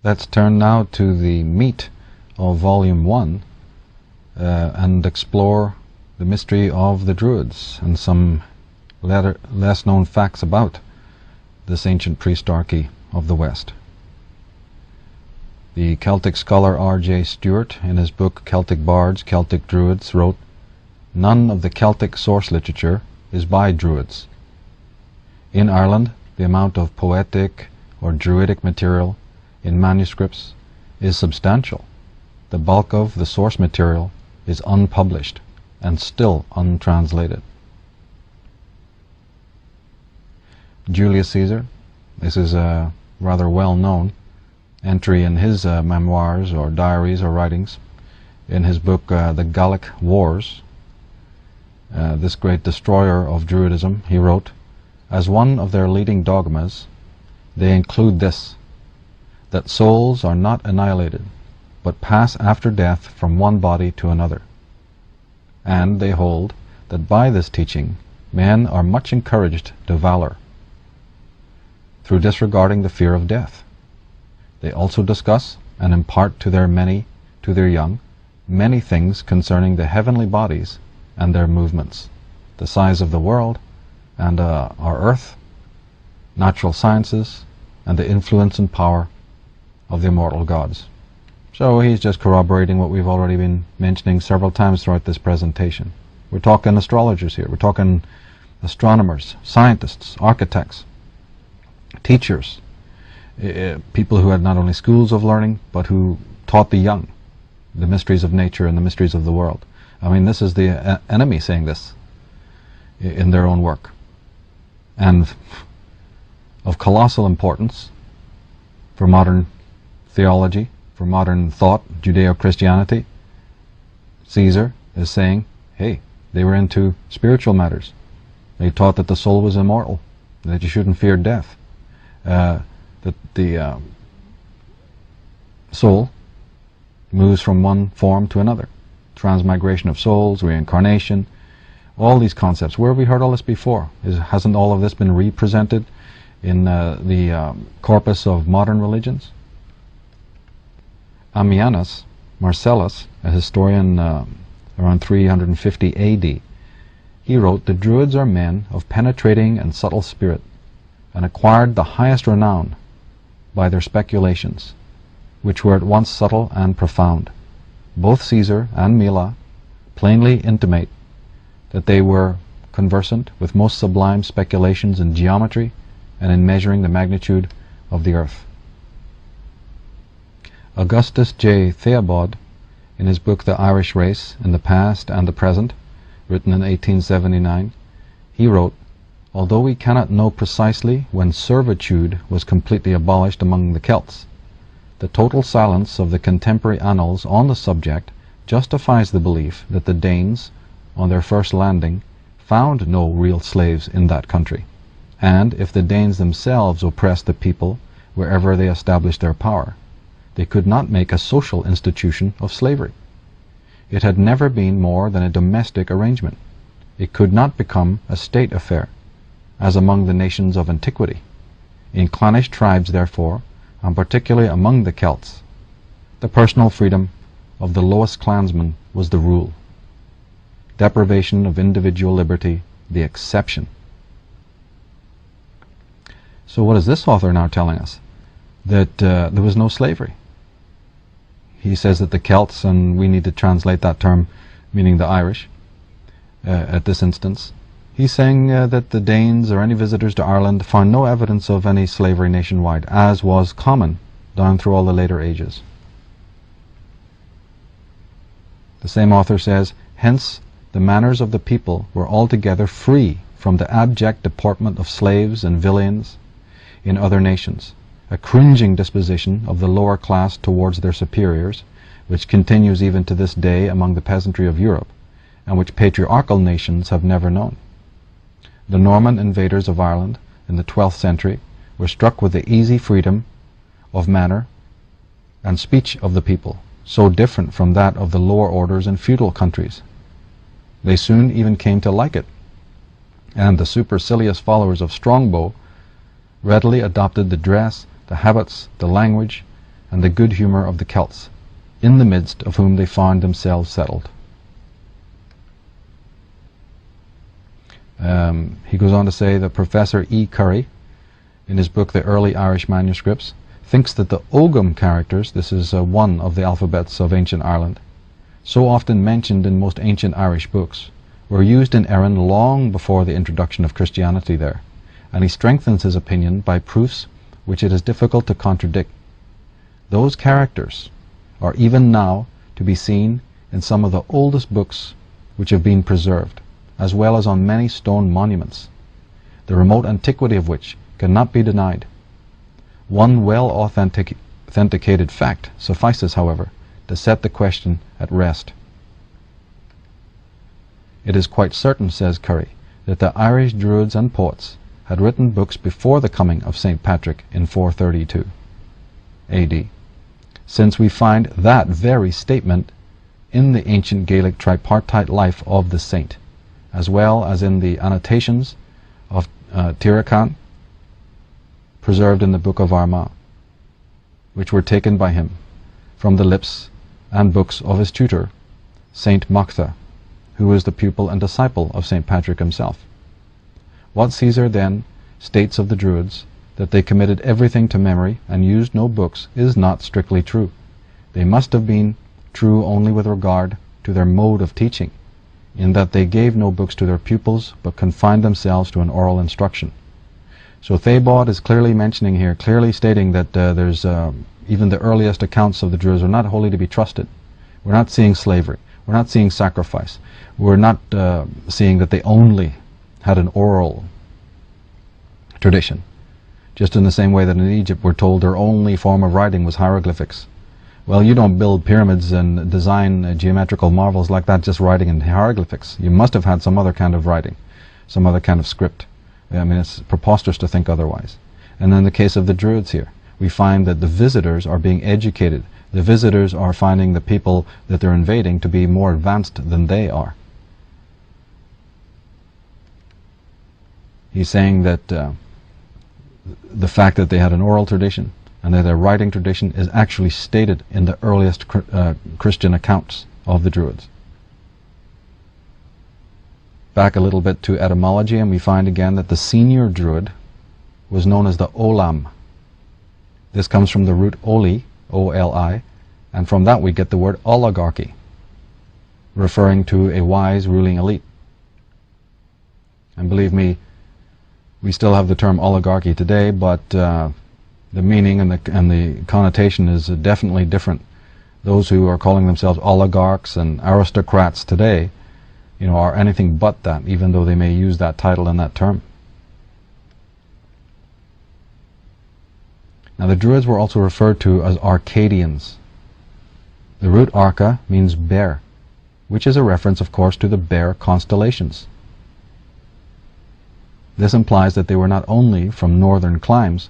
Let's turn now to the meat of Volume 1 and explore the mystery of the Druids and some less known facts about this ancient priestarchy of the West. The Celtic scholar R.J. Stewart, in his book Celtic Bards, Celtic Druids, wrote, "None of the Celtic source literature is by Druids. In Ireland, the amount of poetic or druidic material in manuscripts is substantial. The bulk of the source material is unpublished and still untranslated." Julius Caesar, this is a rather well-known entry in his memoirs or diaries or writings. In his book The Gallic Wars, this great destroyer of Druidism, he wrote, "As one of their leading dogmas, they include this, that souls are not annihilated, but pass after death from one body to another. And they hold that by this teaching men are much encouraged to valor, through disregarding the fear of death. They also discuss and impart to their young, many things concerning the heavenly bodies and their movements, the size of the world and our earth, natural sciences, and the influence and power of the immortal gods." So he's just corroborating what we've already been mentioning several times throughout this presentation. We're talking astrologers here. We're talking astronomers, scientists, architects, teachers, people who had not only schools of learning, but who taught the young the mysteries of nature and the mysteries of the world. I mean, this is the enemy saying this in their own work. And of colossal importance for modern theology, for modern thought, Judeo-Christianity, Caesar is saying, hey, they were into spiritual matters. They taught that the soul was immortal, that you shouldn't fear death, that the soul moves from one form to another. Transmigration of souls, reincarnation, all these concepts. Where have we heard all this before? Hasn't all of this been represented in the corpus of modern religions? Ammianus Marcellus, a historian around 350 AD, he wrote, "The Druids are men of penetrating and subtle spirit, and acquired the highest renown by their speculations, which were at once subtle and profound. Both Caesar and Mela plainly intimate that they were conversant with most sublime speculations in geometry and in measuring the magnitude of the earth." Augustus J. Theobald, in his book The Irish Race in the Past and the Present, written in 1879, he wrote, "Although we cannot know precisely when servitude was completely abolished among the Celts, the total silence of the contemporary annals on the subject justifies the belief that the Danes, on their first landing, found no real slaves in that country, and if the Danes themselves oppressed the people wherever they established their power, they could not make a social institution of slavery. It had never been more than a domestic arrangement. It could not become a state affair, as among the nations of antiquity. In clannish tribes, therefore, and particularly among the Celts, the personal freedom of the lowest clansman was the rule. Deprivation of individual liberty the exception." So what is this author now telling us? That there was no slavery. He says that the Celts, and we need to translate that term meaning the Irish at this instance, he's saying that the Danes or any visitors to Ireland found no evidence of any slavery nationwide, as was common down through all the later ages. The same author says, "Hence the manners of the people were altogether free from the abject deportment of slaves and villeins in other nations, a cringing disposition of the lower class towards their superiors, which continues even to this day among the peasantry of Europe, and which patriarchal nations have never known. The Norman invaders of Ireland in the 12th century were struck with the easy freedom of manner and speech of the people, so different from that of the lower orders in feudal countries. They soon even came to like it, and the supercilious followers of Strongbow readily adopted the dress, the habits, the language, and the good humour of the Celts, in the midst of whom they found themselves settled. He goes on to say that Professor E. Curry, in his book The Early Irish Manuscripts, thinks that the Ogham characters, this is one of the alphabets of ancient Ireland, so often mentioned in most ancient Irish books, were used in Erin long before the introduction of Christianity there, and he strengthens his opinion by proofs which it is difficult to contradict. Those characters are even now to be seen in some of the oldest books which have been preserved, as well as on many stone monuments, the remote antiquity of which cannot be denied. One well-authenticated fact suffices, however, to set the question at rest. It is quite certain, says Curry, that the Irish Druids and poets had written books before the coming of St. Patrick in 432 AD, since we find that very statement in the ancient Gaelic tripartite life of the saint, as well as in the annotations of Tiracan, preserved in the Book of Armagh, which were taken by him from the lips and books of his tutor, Saint Mactha, who was the pupil and disciple of St. Patrick himself. What Caesar then states of the Druids, that they committed everything to memory and used no books, is not strictly true. They must have been true only with regard to their mode of teaching, in that they gave no books to their pupils, but confined themselves to an oral instruction. So Thebaud is clearly mentioning here, clearly stating that there's even the earliest accounts of the Druids are not wholly to be trusted. We're not seeing slavery. We're not seeing sacrifice. We're not seeing that they only had an oral tradition. Just in the same way that in Egypt we're told their only form of writing was hieroglyphics. Well, you don't build pyramids and design geometrical marvels like that just writing in hieroglyphics. You must have had some other kind of writing, some other kind of script. I mean, it's preposterous to think otherwise. And in the case of the Druids here, we find that the visitors are being educated. The visitors are finding the people that they're invading to be more advanced than they are. He's saying that the fact that they had an oral tradition and that their writing tradition is actually stated in the earliest Christian accounts of the Druids. Back a little bit to etymology, and we find again that the senior Druid was known as the Olam. This comes from the root oli, O-L-I, and from that we get the word oligarchy, referring to a wise ruling elite. And believe me, we still have the term oligarchy today, but the meaning and the connotation is definitely different. Those who are calling themselves oligarchs and aristocrats today, you know, are anything but that, even though they may use that title and that term. Now the Druids were also referred to as Arcadians. The root arca means bear, which is a reference, of course, to the bear constellations. This implies that they were not only from northern climes,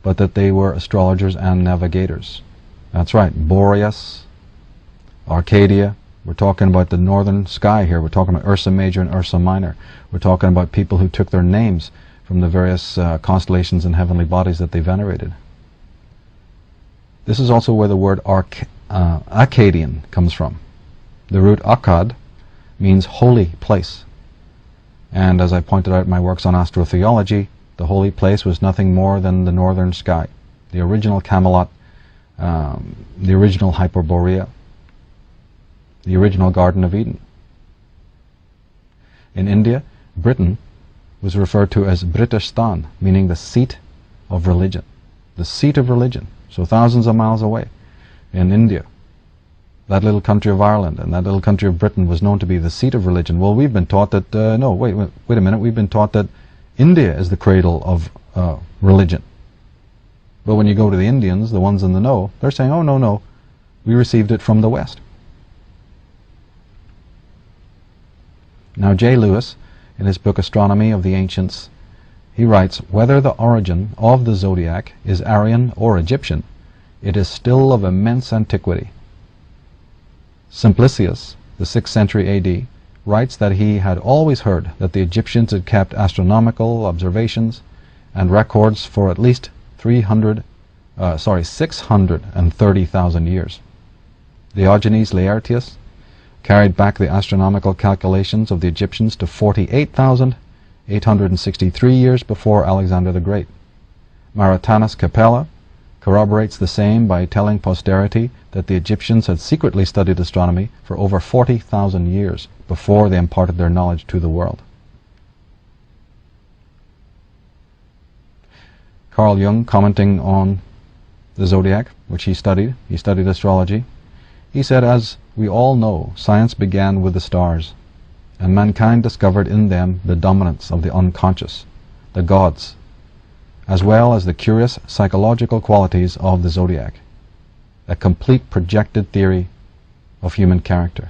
but that they were astrologers and navigators. That's right, Boreas, Arcadia. We're talking about the northern sky here. We're talking about Ursa Major and Ursa Minor. We're talking about people who took their names from the various constellations and heavenly bodies that they venerated. This is also where the word Akkadian comes from. The root Akkad means holy place. And as I pointed out in my works on astrotheology, the holy place was nothing more than the northern sky, the original Camelot, the original Hyperborea, the original Garden of Eden. In India, Britain was referred to as Britistan, meaning the seat of religion. The seat of religion. So thousands of miles away in India, that little country of Ireland and that little country of Britain was known to be the seat of religion. Well, we've been taught that, no, wait a minute, we've been taught that India is the cradle of religion. But when you go to the Indians, the ones in the know, they're saying, oh, no, we received it from the West. Now, J. Lewis, in his book Astronomy of the Ancients, he writes, whether the origin of the zodiac is Aryan or Egyptian, it is still of immense antiquity. Simplicius, the 6th century AD, writes that he had always heard that the Egyptians had kept astronomical observations and records for at least 300 630,000 years. Diogenes Laertius carried back the astronomical calculations of the Egyptians to 48,863 years before Alexander the Great. Maritanus Capella corroborates the same by telling posterity that the Egyptians had secretly studied astronomy for over 40,000 years before they imparted their knowledge to the world. Carl Jung, commenting on the zodiac, which he studied astrology, he said, "As we all know, science began with the stars, and mankind discovered in them the dominance of the unconscious, the gods, as well as the curious psychological qualities of the zodiac, a complete projected theory of human character."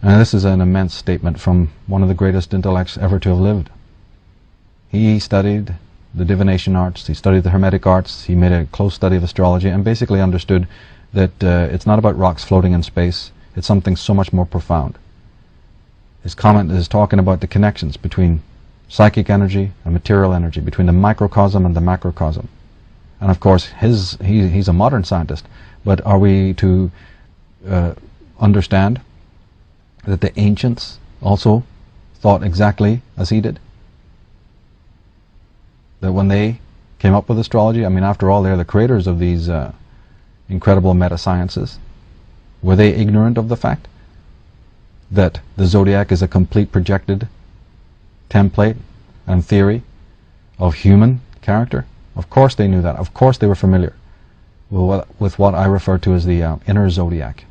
And this is an immense statement from one of the greatest intellects ever to have lived. He studied the divination arts, he studied the hermetic arts, he made a close study of astrology, and basically understood that it's not about rocks floating in space, it's something so much more profound. His comment is talking about the connections between psychic energy and material energy, between the microcosm and the macrocosm. And of course, he's a modern scientist, but are we to understand that the ancients also thought exactly as he did? That when they came up with astrology, I mean, after all, they're the creators of these incredible meta-sciences. Were they ignorant of the fact that the zodiac is a complete projected template and theory of human character? Of course they knew that. Of course they were familiar with what I refer to as the inner zodiac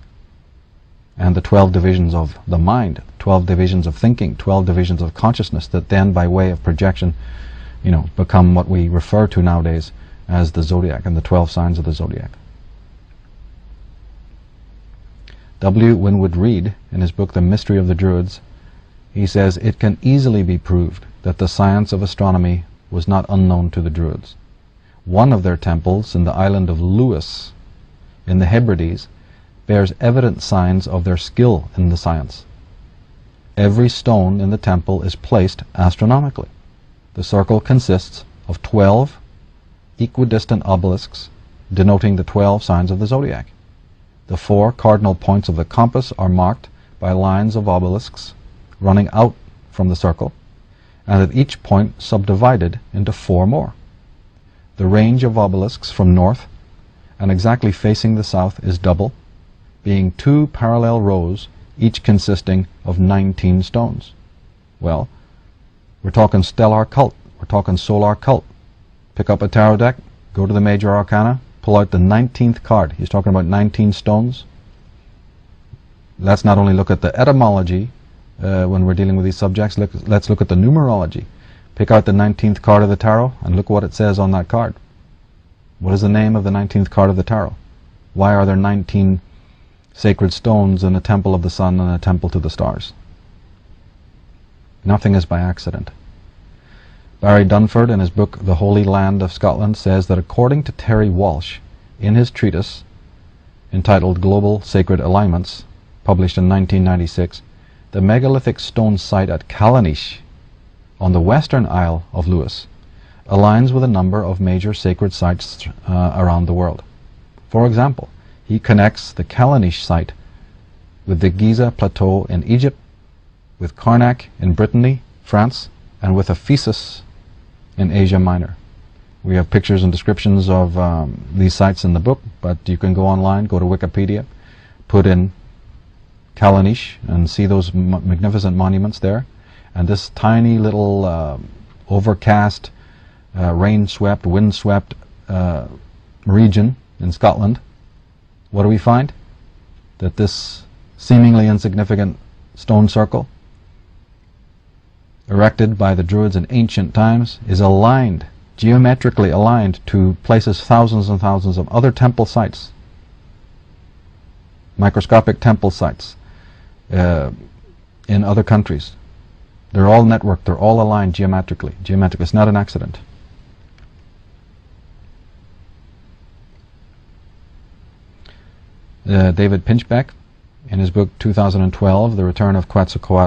and the 12 divisions of the mind, 12 divisions of thinking, 12 divisions of consciousness that then by way of projection become what we refer to nowadays as the zodiac and the 12 signs of the zodiac. W. Winwood Reade, in his book The Mystery of the Druids, he says, "It can easily be proved that the science of astronomy was not unknown to the Druids. One of their temples in the island of Lewis in the Hebrides bears evident signs of their skill in the science. Every stone in the temple is placed astronomically. The circle consists of 12 equidistant obelisks denoting the 12 signs of the zodiac. The 4 cardinal points of the compass are marked by lines of obelisks running out from the circle, and at each point subdivided into 4 more. The range of obelisks from north and exactly facing the south is double, being 2 parallel rows, each consisting of 19 stones." Well, we're talking stellar cult, we're talking solar cult. Pick up a tarot deck, go to the major arcana, pull out the 19th card. He's talking about 19 stones. Let's not only look at the etymology when we're dealing with these subjects, let's look at the numerology. Pick out the 19th card of the tarot and look what it says on that card. What is the name of the 19th card of the tarot? Why are there 19 sacred stones in a temple of the sun and a temple to the stars? Nothing is by accident. Barry Dunford, in his book The Holy Land of Scotland, says that according to Terry Walsh, in his treatise entitled Global Sacred Alignments, published in 1996, the megalithic stone site at Callanish, on the western Isle of Lewis, aligns with a number of major sacred sites around the world. For example, he connects the Callanish site with the Giza Plateau in Egypt, with Karnak in Brittany, France, and with Ephesus in Asia Minor. We have pictures and descriptions of these sites in the book, but you can go online, go to Wikipedia, put in Callanish and see those magnificent monuments there. And this tiny little overcast, rain-swept, wind-swept region in Scotland, what do we find? That this seemingly insignificant stone circle, erected by the Druids in ancient times, is aligned, geometrically aligned to places thousands and thousands of other temple sites, microscopic temple sites in other countries. They're all networked, they're all aligned geometrically. It's not an accident. David Pinchbeck, in his book 2012, The Return of Quetzalcoatl,